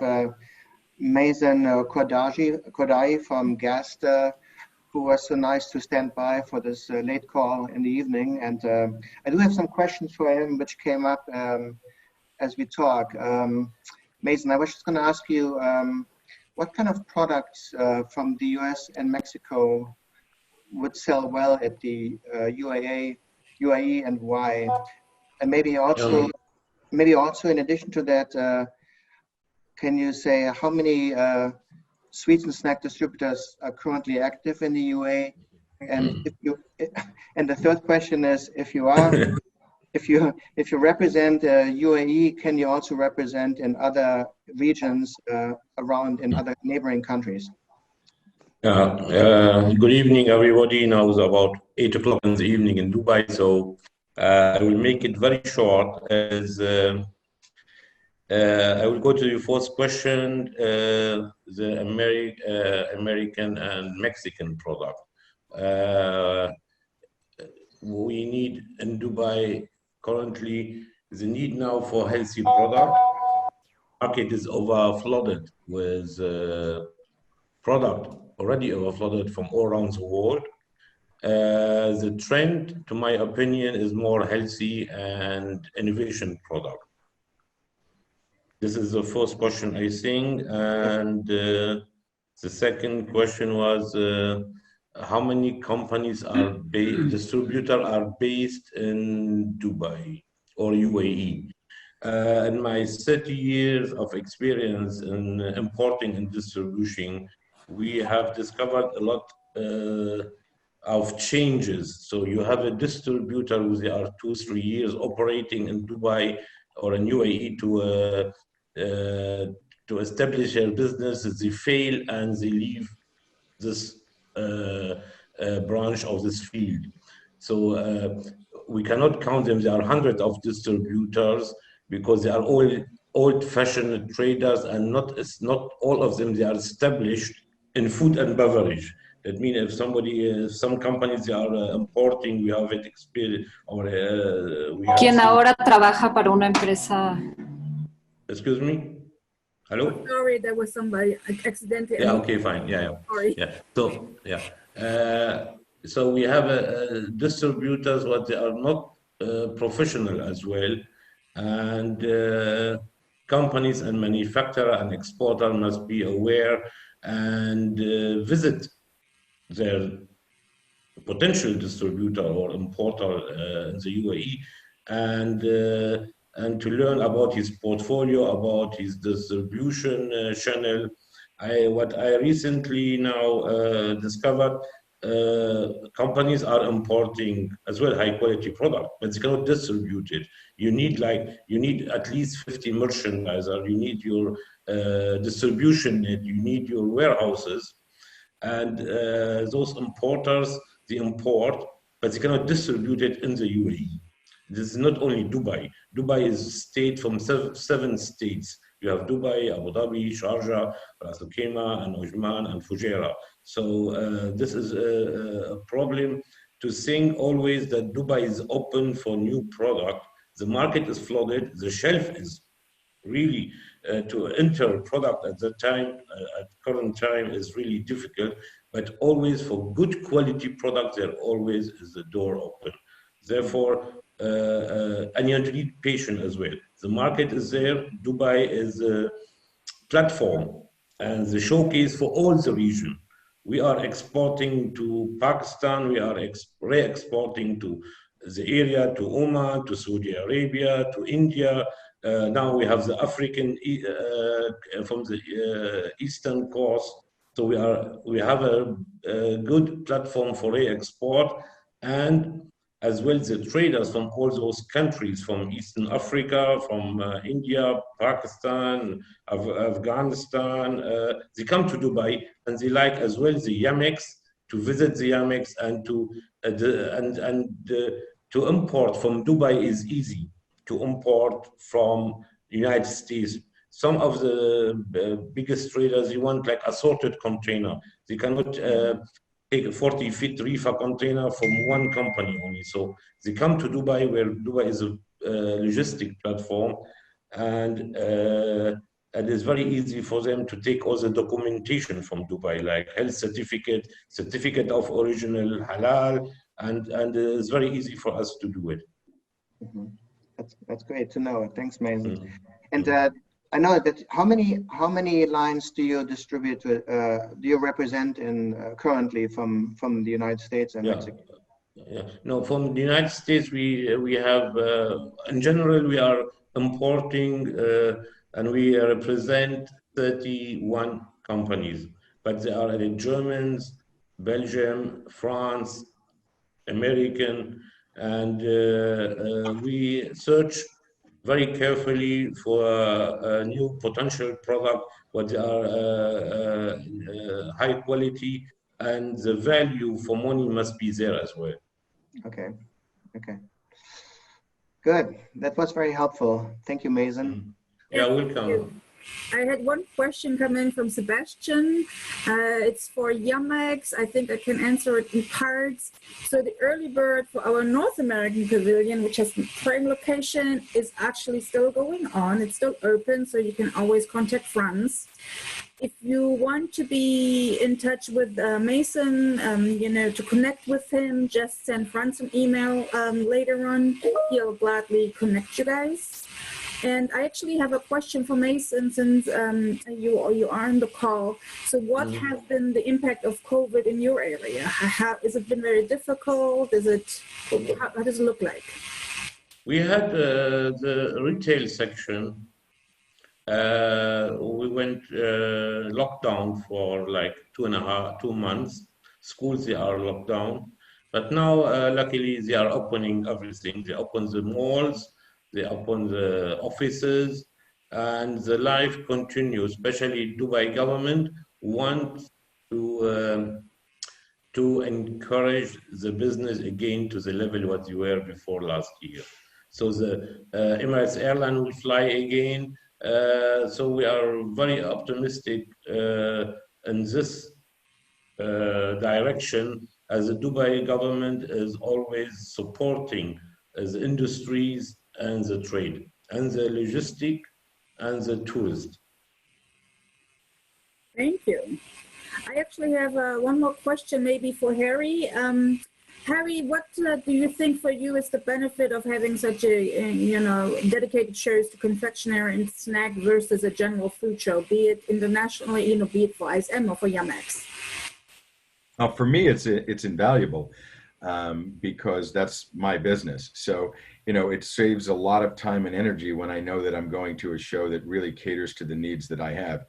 Mazen Kodai from Gast, who was so nice to stand by for this late call in the evening. And I do have some questions for him, which came up as we talk. Mazen, I was just going to ask you, what kind of products from the US and Mexico would sell well at the UAE and why? And maybe also in addition to that, can you say how many sweets and snack distributors are currently active in the UAE? And and the third question is, if you represent UAE, can you also represent in other regions around in other neighboring countries? Good evening, everybody. Now it's about 8 o'clock in the evening in Dubai, so I will make it very short. As I will go to your first question, the American and Mexican product. We need in Dubai currently the need now for healthy product. Market is overflooded with product already overflooded from all around the world. The trend, to my opinion, is more healthy and innovation product. This is the first question, I think. And the second question was how many companies are distributors are based in Dubai? or UAE. In my 30 years of experience in importing and distribution, we have discovered a lot of changes. So you have a distributor who they are 2-3 years operating in Dubai or in UAE to establish their business. They fail and they leave this branch of this field. So we cannot count them. There are hundreds of distributors because they are all old-fashioned traders, and not all of them they are established in food and beverage. That means if some companies they are importing, we have it experience, or we have. ¿Quién ahora trabaja para una empresa? Excuse me. Hello. Oh, sorry, there was somebody accidentally. Yeah. Okay. Fine. Yeah. Sorry. Yeah. So yeah. So we have distributors, but they are not professional as well, and companies and manufacturer and exporter must be aware and visit their potential distributor or importer in the UAE, and to learn about his portfolio, about his distribution channel. What I recently now discovered, companies are importing as well high quality product, but they cannot distribute it. You need at least 50 merchandiser, you need your distribution net, you need your warehouses, and those importers, they import, but they cannot distribute it in the UAE. This is not only Dubai. Dubai is a state from 7 states. You have Dubai, Abu Dhabi, Sharjah, Ras Al Khaimah, and Oman, and Fujairah. So this is a problem to think always that Dubai is open for new product. The market is flooded. The shelf is really to enter product at that time, at current time, is really difficult. But always for good quality product, there always is the door open. Therefore, and you have to be patient as well. The market is there. Dubai is a platform and the showcase for all the region. We are exporting to Pakistan. We are re-exporting to the area, to Oman, to Saudi Arabia, to India. Now we have the African from the eastern coast. So we have a good platform for re-export, and as well the traders from all those countries, from Eastern Africa, from India, Pakistan, Afghanistan, they come to Dubai and they like as well the yummex, to visit the yummex, and to import from Dubai is easy. To import from the United States, some of the biggest traders, they want like assorted container. They cannot take a 40-foot reefer container from one company only. So they come to Dubai, where Dubai is a logistic platform, and it's very easy for them to take all the documentation from Dubai, like health certificate, certificate of original halal, and it's very easy for us to do it. Mm-hmm. That's great to know. Thanks, Mason. Mm-hmm. And I know that how many lines do you distribute? Do you represent in currently from the United States and Mexico? Yeah. No, from the United States we have in general we are importing and we represent 31 companies, but there are Germans, Belgium, France, American, and we search very carefully for a new potential product, what are high quality, and the value for money must be there as well. Okay. Good. That was very helpful. Thank you, Mason. Yeah, welcome. I had one question come in from Sebastian. It's for yummex. I think I can answer it in parts. So the early bird for our North American pavilion, which has prime location, is actually still going on. It's still open, so you can always contact Franz. If you want to be in touch with Mason, to connect with him, just send Franz an email later on. He'll gladly connect you guys. And I actually have a question for Mason, since you are on the call. So what has been the impact of COVID in your area? Has it been very difficult? How does it look like? We had the retail section. We went lockdown for like 2 months. Schools, they are locked down. But now, luckily, they are opening everything. They open the malls, they open the offices, and the life continues. Especially Dubai government wants to encourage the business again to the level what they were before last year. So the Emirates airline will fly again. So we are very optimistic in this direction, as the Dubai government is always supporting the industries and the trade and the logistic and the tourist. Thank you. I actually have one more question maybe for Harry. Harry, what do you think for you is the benefit of having such a, dedicated shows to confectionery and snack versus a general food show, be it internationally, be it for ISM or for yummex? For me, it's invaluable because that's my business. So, it saves a lot of time and energy when I know that I'm going to a show that really caters to the needs that I have.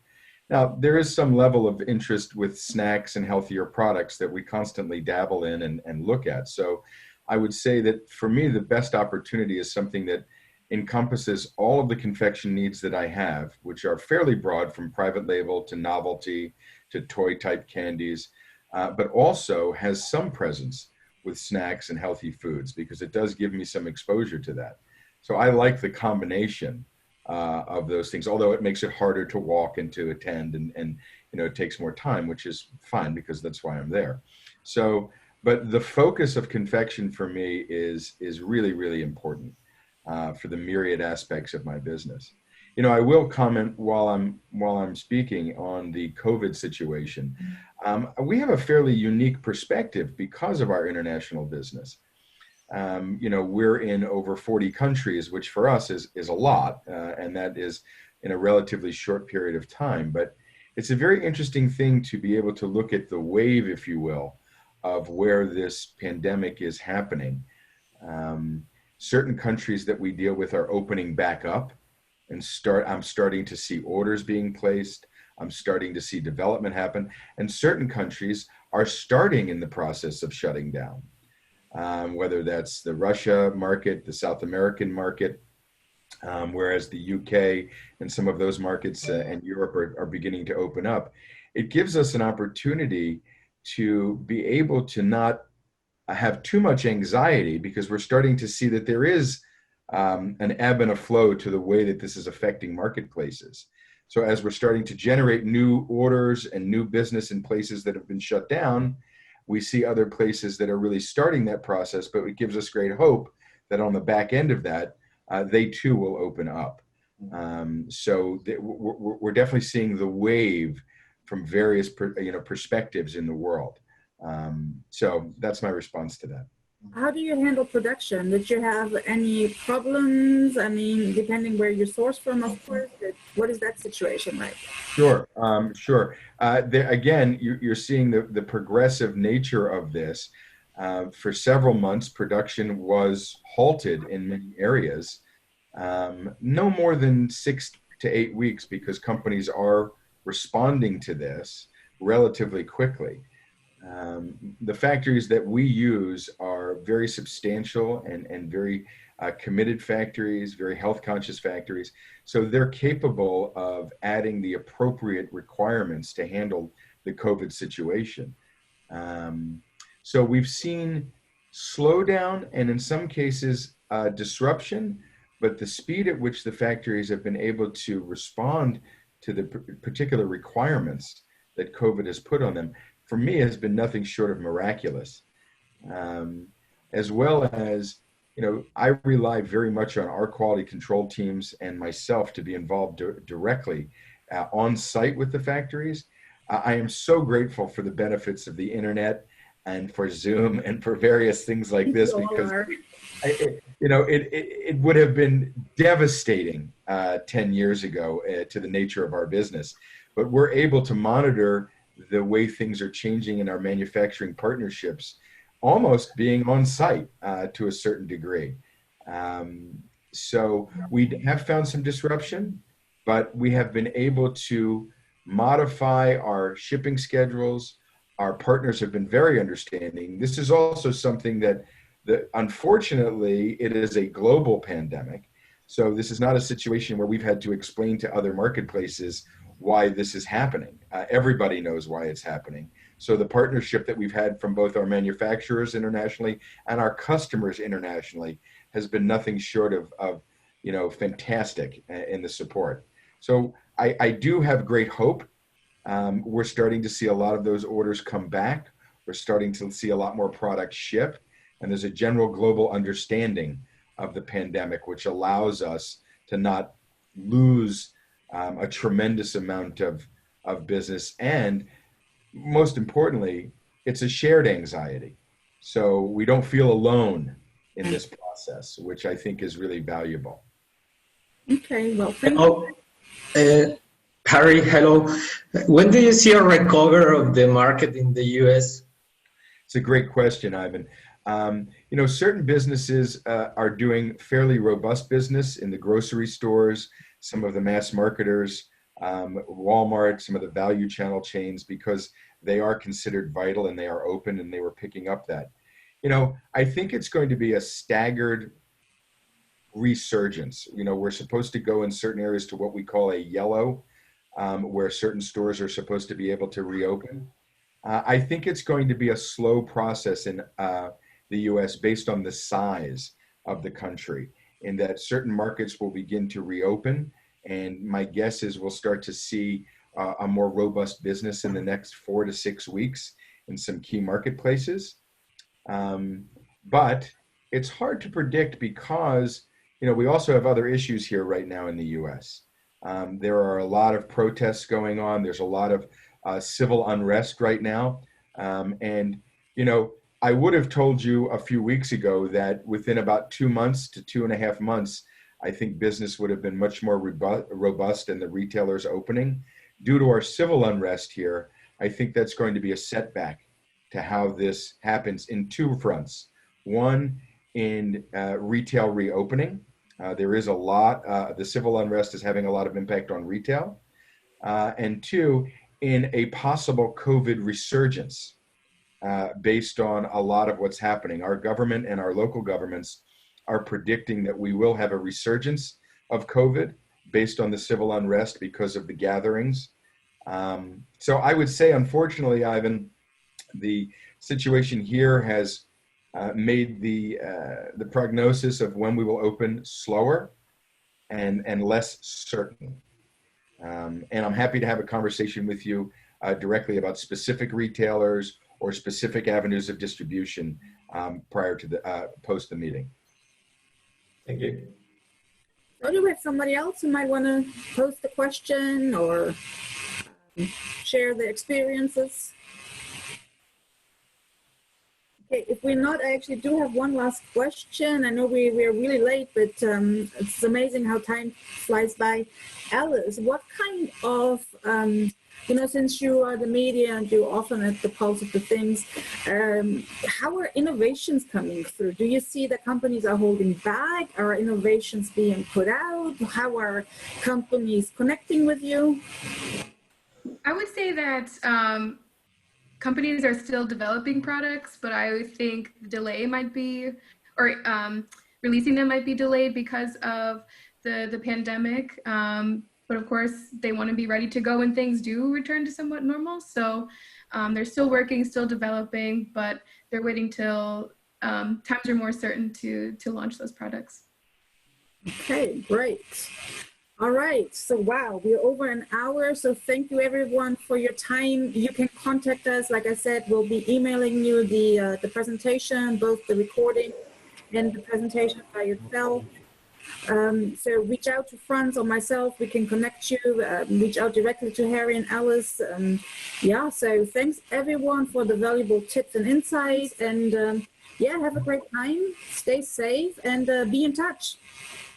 Now, there is some level of interest with snacks and healthier products that we constantly dabble in and look at. So I would say that for me, the best opportunity is something that encompasses all of the confection needs that I have, which are fairly broad, from private label to novelty to toy type candies, but also has some presence with snacks and healthy foods, because it does give me some exposure to that. So I like the combination of those things, although it makes it harder to walk and to attend, and it takes more time, which is fine because that's why I'm there. So, but the focus of confection for me is really, really important for the myriad aspects of my business. I will comment while I'm speaking on the COVID situation. We have a fairly unique perspective because of our international business. We're in over 40 countries, which for us is a lot, and that is in a relatively short period of time. But it's a very interesting thing to be able to look at the wave, if you will, of where this pandemic is happening. Certain countries that we deal with are opening back up, and I'm starting to see orders being placed. I'm starting to see development happen, and certain countries are starting in the process of shutting down. Whether that's the Russia market, the South American market, whereas the UK and some of those markets and Europe are beginning to open up. It gives us an opportunity to be able to not have too much anxiety, because we're starting to see that there is an ebb and a flow to the way that this is affecting marketplaces. So as we're starting to generate new orders and new business in places that have been shut down, we see other places that are really starting that process, but it gives us great hope that on the back end of that, they too will open up. So we're definitely seeing the wave from various perspectives in the world. So that's my response to that. How do you handle production? Did you have any problems? I mean, depending where you source from, of course, what is that situation like? Sure, sure. Again, you're seeing the progressive nature of this. For several months, production was halted in many areas, no more than 6 to 8 weeks, because companies are responding to this relatively quickly. The factories that we use are very substantial and very committed factories, very health conscious factories. So they're capable of adding the appropriate requirements to handle the COVID situation. So we've seen slowdown and in some cases disruption, but the speed at which the factories have been able to respond to the particular requirements that COVID has put on them, for me, has been nothing short of miraculous. As well as, I rely very much on our quality control teams and myself to be involved directly on site with the factories. I am so grateful for the benefits of the internet and for Zoom and for various things like this, because it would have been devastating 10 years ago to the nature of our business. But we're able to monitor the way things are changing in our manufacturing partnerships, almost being on site to a certain degree. So we have found some disruption, but we have been able to modify our shipping schedules. Our partners have been very understanding. This is also something that unfortunately, it is a global pandemic. So this is not a situation where we've had to explain to other marketplaces why this is happening. Everybody knows why it's happening. So the partnership that we've had from both our manufacturers internationally and our customers internationally has been nothing short of fantastic in the support. So I do have great hope. We're starting to see a lot of those orders come back. We're starting to see a lot more products ship. And there's a general global understanding of the pandemic, which allows us to not lose a tremendous amount of business. And most importantly, it's a shared anxiety. So we don't feel alone in this process, which I think is really valuable. Okay, well, thank you. Harry, hello. When do you see a recovery of the market in the US? It's a great question, Ivan. Certain businesses are doing fairly robust business in the grocery stores, some of the mass marketers, Walmart, some of the value channel chains, because they are considered vital and they are open and they were picking up that. I think it's going to be a staggered resurgence. We're supposed to go in certain areas to what we call a yellow, where certain stores are supposed to be able to reopen. I think it's going to be a slow process in the US based on the size of the country, in that certain markets will begin to reopen. And my guess is we'll start to see a more robust business in the next 4 to 6 weeks in some key marketplaces. But it's hard to predict because, we also have other issues here right now in the US. There are a lot of protests going on. There's a lot of civil unrest right now. I would have told you a few weeks ago that within about 2 months to 2.5 months, I think business would have been much more robust and the retailers opening. Due to our civil unrest here, I think that's going to be a setback to how this happens in 2 fronts. One, in retail reopening. There is a lot, the civil unrest is having a lot of impact on retail. And 2, in a possible COVID resurgence. Based on a lot of what's happening. Our government and our local governments are predicting that we will have a resurgence of COVID based on the civil unrest because of the gatherings. So I would say, unfortunately, Ivan, the situation here has made the prognosis of when we will open slower and less certain. And I'm happy to have a conversation with you directly about specific retailers or specific avenues of distribution prior to the post the meeting. Thank you. So do we have somebody else who might want to post a question or share their experiences? Okay, if we're not, I actually do have one last question. I know we are really late, but it's amazing how time flies by. Alyse, what kind of since you are the media and you're often at the pulse of the things, how are innovations coming through? Do you see that companies are holding back? Are innovations being put out? How are companies connecting with you? I would say that companies are still developing products, but I think the delay might be, or releasing them might be delayed because of the pandemic. But of course, they want to be ready to go when things do return to somewhat normal. So they're still working, still developing, but they're waiting till times are more certain to launch those products. Okay, great. All right, so wow, we're over an hour. So thank you everyone for your time. You can contact us. Like I said, we'll be emailing you the presentation, both the recording and the presentation by yourself. So reach out to Franz or myself, we can connect you, reach out directly to Harry and Alyse. Yeah, so thanks everyone for the valuable tips and insights, and yeah, have a great time, stay safe, and be in touch.